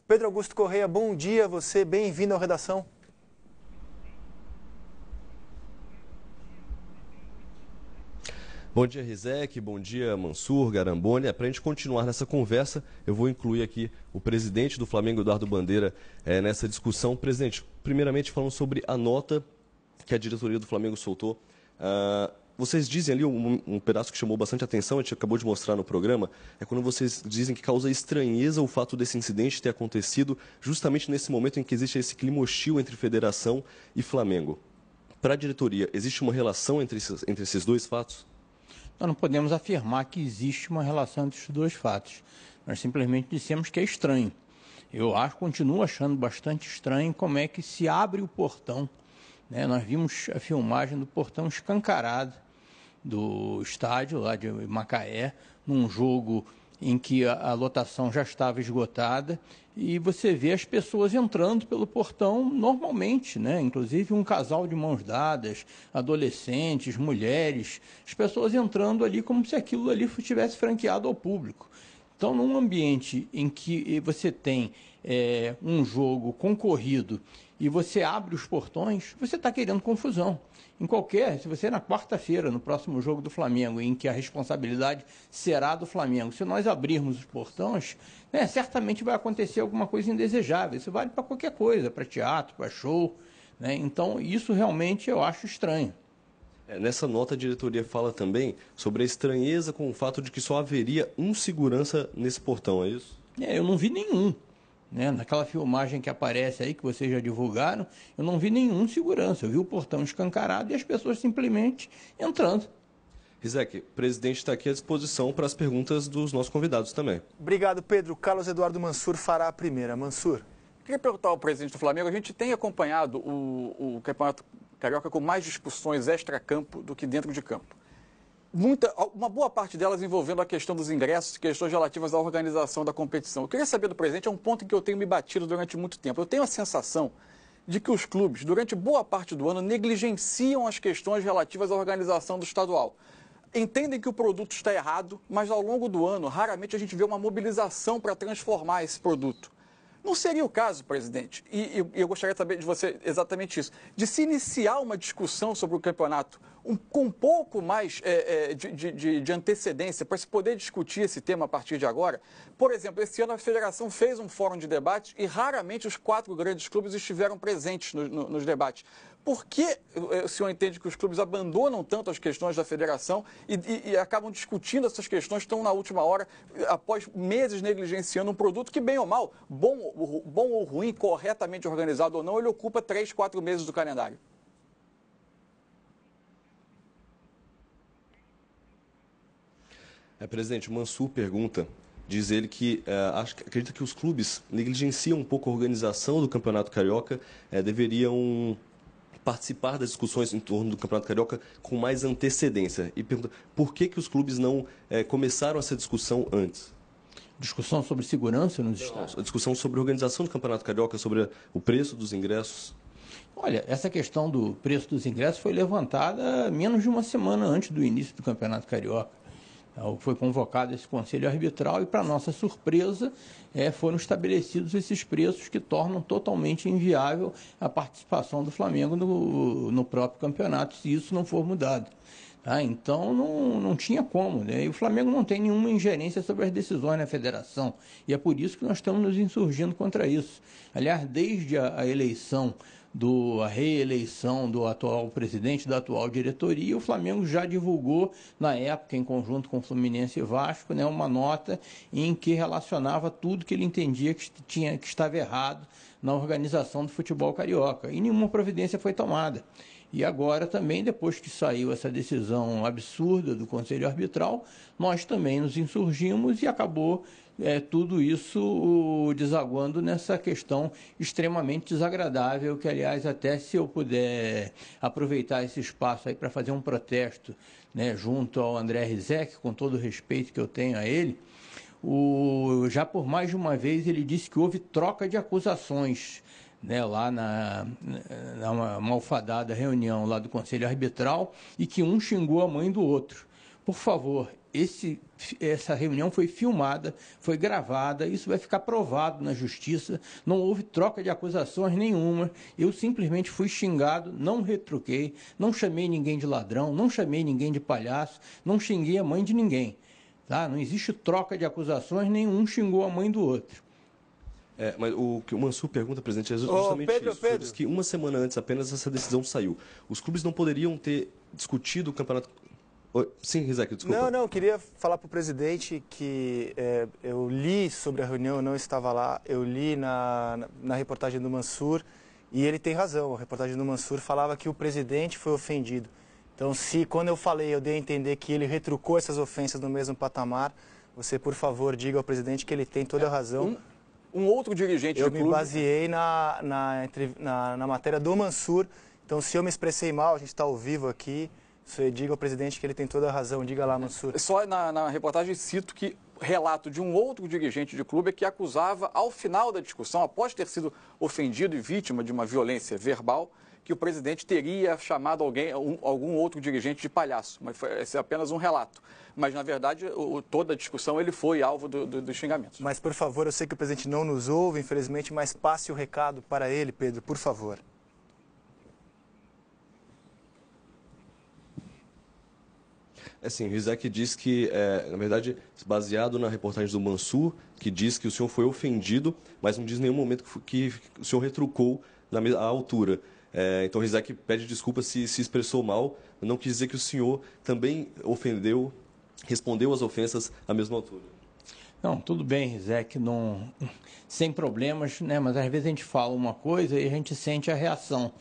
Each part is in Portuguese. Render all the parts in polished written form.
Pedro Augusto Correia, bom dia, você bem-vindo ao Redação. Bom dia, Rizek, bom dia, Mansur, Garamboni. Para a gente continuar nessa conversa, eu vou incluir aqui o presidente do Flamengo, Eduardo Bandeira, nessa discussão. Presidente, primeiramente falando sobre a nota que a diretoria do Flamengo soltou. Vocês dizem ali um pedaço que chamou bastante atenção, a gente acabou de mostrar no programa, é quando vocês dizem que causa estranheza o fato desse incidente ter acontecido justamente nesse momento em que existe esse clima hostil entre federação e Flamengo. Para a diretoria, existe uma relação entre esses dois fatos? Nós não podemos afirmar que existe uma relação entre esses dois fatos. Nós simplesmente dissemos que é estranho. Continuo achando bastante estranho como é que se abre o portão. Nós vimos a filmagem do portão escancarado do estádio lá de Macaé, num jogo em que a lotação já estava esgotada, e você vê as pessoas entrando pelo portão normalmente, inclusive um casal de mãos dadas, adolescentes, mulheres, as pessoas entrando ali como se aquilo ali estivesse franqueado ao público. Então, num ambiente em que você tem um jogo concorrido e você abre os portões, você está querendo confusão. Se você na quarta-feira, no próximo jogo do Flamengo, em que a responsabilidade será do Flamengo, se nós abrirmos os portões, certamente vai acontecer alguma coisa indesejável. Isso vale para qualquer coisa, para teatro, para show. Então, isso realmente eu acho estranho. Nessa nota, a diretoria fala também sobre a estranheza com o fato de que só haveria um segurança nesse portão, é isso? Eu não vi nenhum. Naquela filmagem que aparece aí, que vocês já divulgaram, eu não vi nenhum segurança. Eu vi o portão escancarado e as pessoas simplesmente entrando. Rizek, o presidente está aqui à disposição para as perguntas dos nossos convidados também. Obrigado, Pedro. Carlos Eduardo Mansur fará a primeira. Mansur. Queria perguntar ao presidente do Flamengo, a gente tem acompanhado o Campeonato Carioca com mais discussões extra-campo do que dentro de campo. Uma boa parte delas envolvendo a questão dos ingressos, questões relativas à organização da competição. Eu queria saber do presidente, é um ponto em que eu tenho me batido durante muito tempo. Eu tenho a sensação de que os clubes, durante boa parte do ano, negligenciam as questões relativas à organização do estadual. Entendem que o produto está errado, mas ao longo do ano, raramente a gente vê uma mobilização para transformar esse produto. Não seria o caso, presidente, e eu gostaria de saber de você exatamente isso, de se iniciar uma discussão sobre o campeonato com um pouco mais de antecedência para se poder discutir esse tema a partir de agora? Por exemplo, esse ano a federação fez um fórum de debate e raramente os 4 grandes clubes estiveram presentes nos debates. Por que o senhor entende que os clubes abandonam tanto as questões da federação e acabam discutindo essas questões tão na última hora, após meses negligenciando um produto que, bem ou mal, bom ou ruim, corretamente organizado ou não, ele ocupa 3, 4 meses do calendário? Presidente, o Mansur pergunta, diz ele que acredita que os clubes negligenciam um pouco a organização do Campeonato Carioca, deveriam participar das discussões em torno do Campeonato Carioca com mais antecedência. E pergunta por que os clubes não começaram essa discussão antes? Discussão sobre segurança nos estados? A discussão sobre a organização do Campeonato Carioca, sobre o preço dos ingressos. Olha, essa questão do preço dos ingressos foi levantada menos de uma semana antes do início do Campeonato Carioca. Foi convocado esse conselho arbitral e, para nossa surpresa, foram estabelecidos esses preços que tornam totalmente inviável a participação do Flamengo no próprio campeonato, se isso não for mudado. Então, não tinha como. E o Flamengo não tem nenhuma ingerência sobre as decisões na federação. E é por isso que nós estamos nos insurgindo contra isso. Aliás, desde a eleição a reeleição do atual presidente, da atual diretoria, o Flamengo já divulgou, na época, em conjunto com Fluminense e Vasco, uma nota em que relacionava tudo que ele entendia que estava errado na organização do futebol carioca. E nenhuma providência foi tomada. E agora também, depois que saiu essa decisão absurda do Conselho Arbitral, nós também nos insurgimos e acabou tudo isso desaguando nessa questão extremamente desagradável, que, aliás, até se eu puder aproveitar esse espaço aí para fazer um protesto, junto ao André Rizek, com todo o respeito que eu tenho a ele, já por mais de uma vez ele disse que houve troca de acusações, lá na malfadada reunião lá do Conselho Arbitral, e que um xingou a mãe do outro. por favor, essa reunião foi filmada, foi gravada, isso vai ficar provado na justiça, não houve troca de acusações nenhuma, eu simplesmente fui xingado, não retruquei, não chamei ninguém de ladrão, não chamei ninguém de palhaço, não xinguei a mãe de ninguém. Tá? Não existe troca de acusações, nenhum xingou a mãe do outro. Mas o que o Mansur pergunta, presidente, é justamente isso. Pedro. Diz que uma semana antes apenas essa decisão saiu. Os clubes não poderiam ter discutido o campeonato... Sim, Rizek, desculpa. Não, queria falar para o presidente que eu li sobre a reunião, eu não estava lá, eu li na reportagem do Mansur e ele tem razão. A reportagem do Mansur falava que o presidente foi ofendido. Então, se quando eu falei, eu dei a entender que ele retrucou essas ofensas no mesmo patamar, você, por favor, diga ao presidente que ele tem toda a razão. Um outro dirigente do clube... Eu me baseei na matéria do Mansur, então se eu me expressei mal, a gente está ao vivo aqui, você diga ao presidente que ele tem toda a razão, diga lá, Mansur. Só na reportagem cito que relato de um outro dirigente de clube que acusava, ao final da discussão, após ter sido ofendido e vítima de uma violência verbal, que o presidente teria chamado algum outro dirigente de palhaço. Mas esse é apenas um relato. Mas, na verdade, toda a discussão ele foi alvo dos xingamentos. Mas, por favor, eu sei que o presidente não nos ouve, infelizmente, mas passe o recado para ele, Pedro, por favor. Assim, o Rizek diz que, na verdade, baseado na reportagem do Mansur, que diz que o senhor foi ofendido, mas não diz em nenhum momento que o senhor retrucou à altura. Então, o Rizek pede desculpa se expressou mal, não quis dizer que o senhor também ofendeu, respondeu às ofensas à mesma altura. Não, tudo bem, Rizek, sem problemas, né? Mas às vezes a gente fala uma coisa e a gente sente a reação.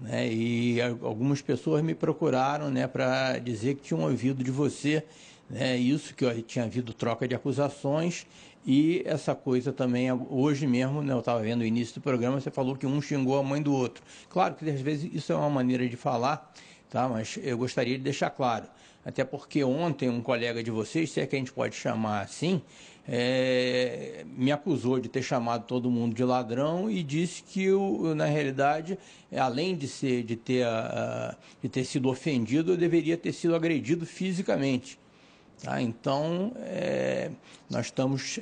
Né? E algumas pessoas me procuraram, né, para dizer que tinham ouvido de você, né, isso, que tinha havido troca de acusações e essa coisa também, hoje mesmo, né, eu estava vendo o início do programa, você falou que um xingou a mãe do outro. Claro que às vezes isso é uma maneira de falar, tá? Mas eu gostaria de deixar claro, até porque ontem um colega de vocês, se é que a gente pode chamar assim, me acusou de ter chamado todo mundo de ladrão e disse que, na realidade, além de ter sido ofendido, eu deveria ter sido agredido fisicamente. Tá? Então, nós estamos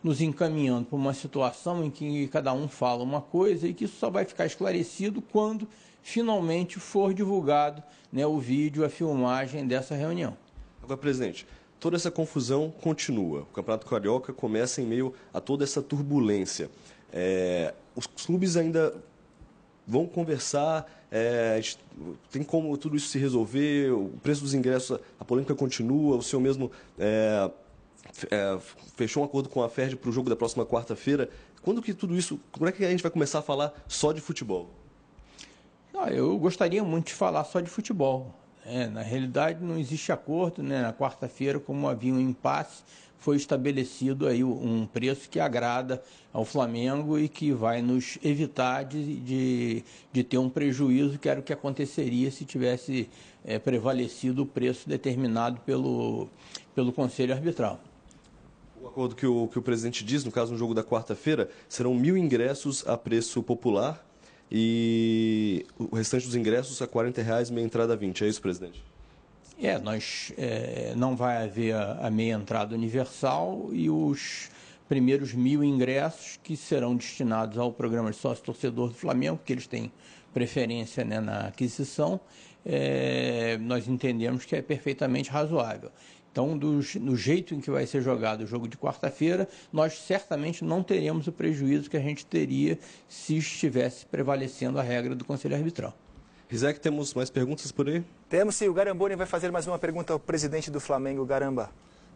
nos encaminhando para uma situação em que cada um fala uma coisa e que isso só vai ficar esclarecido quando finalmente for divulgado, né, o vídeo, a filmagem dessa reunião. Agora, presidente, toda essa confusão continua. O Campeonato Carioca começa em meio a toda essa turbulência. Os clubes ainda vão conversar, tem como tudo isso se resolver, o preço dos ingressos, a polêmica continua, o senhor mesmo fechou um acordo com a FERJ para o jogo da próxima quarta-feira. Quando que tudo isso, como é que a gente vai começar a falar só de futebol? Eu gostaria muito de falar só de futebol. Na realidade, não existe acordo, né? Na quarta-feira, como havia um impasse, foi estabelecido aí um preço que agrada ao Flamengo e que vai nos evitar de ter um prejuízo, que era o que aconteceria se tivesse prevalecido o preço determinado pelo Conselho Arbitral. O acordo que o presidente diz, no caso, no jogo da quarta-feira, serão 1.000 ingressos a preço popular e o restante dos ingressos a R$40, meia entrada a 20. É isso, presidente? Não vai haver a meia entrada universal e os primeiros 1.000 ingressos que serão destinados ao programa de sócio-torcedor do Flamengo, porque eles têm preferência, né, na aquisição, nós entendemos que é perfeitamente razoável. Então, no jeito em que vai ser jogado o jogo de quarta-feira, nós certamente não teremos o prejuízo que a gente teria se estivesse prevalecendo a regra do Conselho Arbitral. Rizek, temos mais perguntas por aí? Temos sim. O Garamboni vai fazer mais uma pergunta ao presidente do Flamengo, Garamba.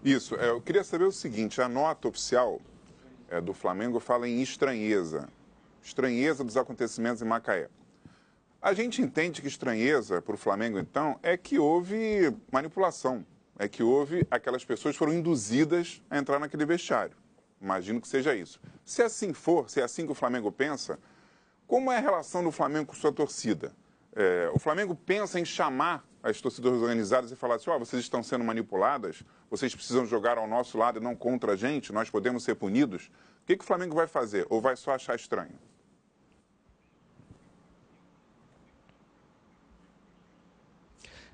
Isso. Eu queria saber o seguinte, a nota oficial do Flamengo fala em estranheza dos acontecimentos em Macaé. A gente entende que estranheza para o Flamengo, então, é que houve manipulação. É que aquelas pessoas foram induzidas a entrar naquele vestiário. Imagino que seja isso. Se assim for, se é assim que o Flamengo pensa, como é a relação do Flamengo com sua torcida? O Flamengo pensa em chamar as torcidas organizadas e falar assim, vocês estão sendo manipuladas, vocês precisam jogar ao nosso lado e não contra a gente, nós podemos ser punidos. O que o Flamengo vai fazer? Ou vai só achar estranho?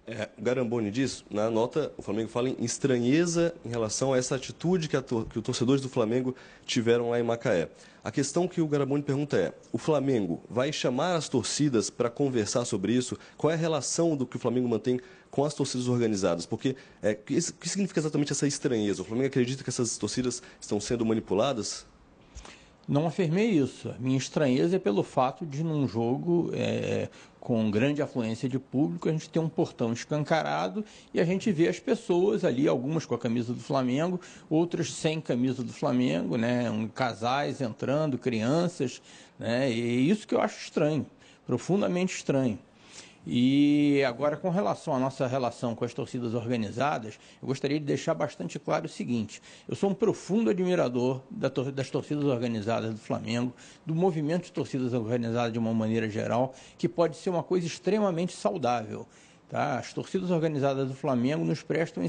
O Garamboni diz, na nota, o Flamengo fala em estranheza em relação a essa atitude que os torcedores do Flamengo tiveram lá em Macaé. A questão que o Garamboni pergunta é, o Flamengo vai chamar as torcidas para conversar sobre isso? Qual é a relação do que o Flamengo mantém com as torcidas organizadas? Porque o que significa exatamente essa estranheza? O Flamengo acredita que essas torcidas estão sendo manipuladas? Não afirmei isso. A minha estranheza é pelo fato de, num jogo com grande afluência de público, a gente ter um portão escancarado e a gente vê as pessoas ali, algumas com a camisa do Flamengo, outras sem camisa do Flamengo, né? Casais entrando, crianças, né? E isso que eu acho estranho, profundamente estranho. E agora, com relação à nossa relação com as torcidas organizadas, eu gostaria de deixar bastante claro o seguinte: eu sou um profundo admirador das torcidas organizadas do Flamengo, do movimento de torcidas organizadas de uma maneira geral, que pode ser uma coisa extremamente saudável. Tá? As torcidas organizadas do Flamengo nos prestam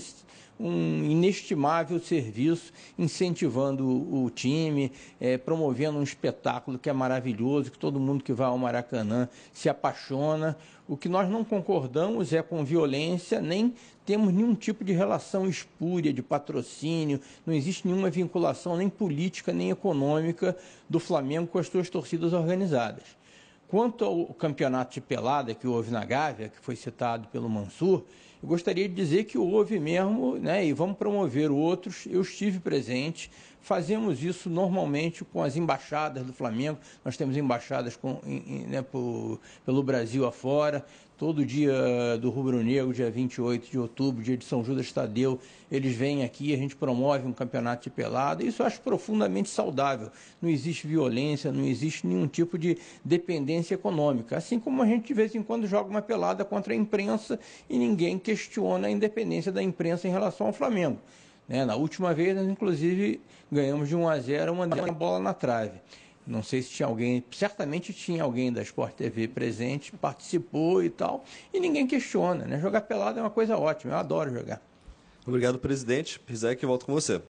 um inestimável serviço, incentivando o time, promovendo um espetáculo que é maravilhoso, que todo mundo que vai ao Maracanã se apaixona. O que nós não concordamos é com violência, nem temos nenhum tipo de relação espúria, de patrocínio, não existe nenhuma vinculação nem política, nem econômica do Flamengo com as suas torcidas organizadas. Quanto ao campeonato de pelada que houve na Gávea, que foi citado pelo Mansur, eu gostaria de dizer que houve mesmo, né, e vamos promover outros. Eu estive presente, fazemos isso normalmente com as embaixadas do Flamengo, nós temos embaixadas pelo Brasil afora. Todo dia do Rubro Negro, dia 28 de outubro, dia de São Judas Tadeu, eles vêm aqui, a gente promove um campeonato de pelada. Isso eu acho profundamente saudável. Não existe violência, não existe nenhum tipo de dependência econômica. Assim como a gente de vez em quando joga uma pelada contra a imprensa e ninguém questiona a independência da imprensa em relação ao Flamengo. Na última vez, nós inclusive ganhamos de 1-0, mandando a bola na trave. Não sei se tinha alguém, certamente tinha alguém da Sport TV presente, participou e tal, e ninguém questiona, né? Jogar pelado é uma coisa ótima, eu adoro jogar. Obrigado, presidente. Rizek, volto com você.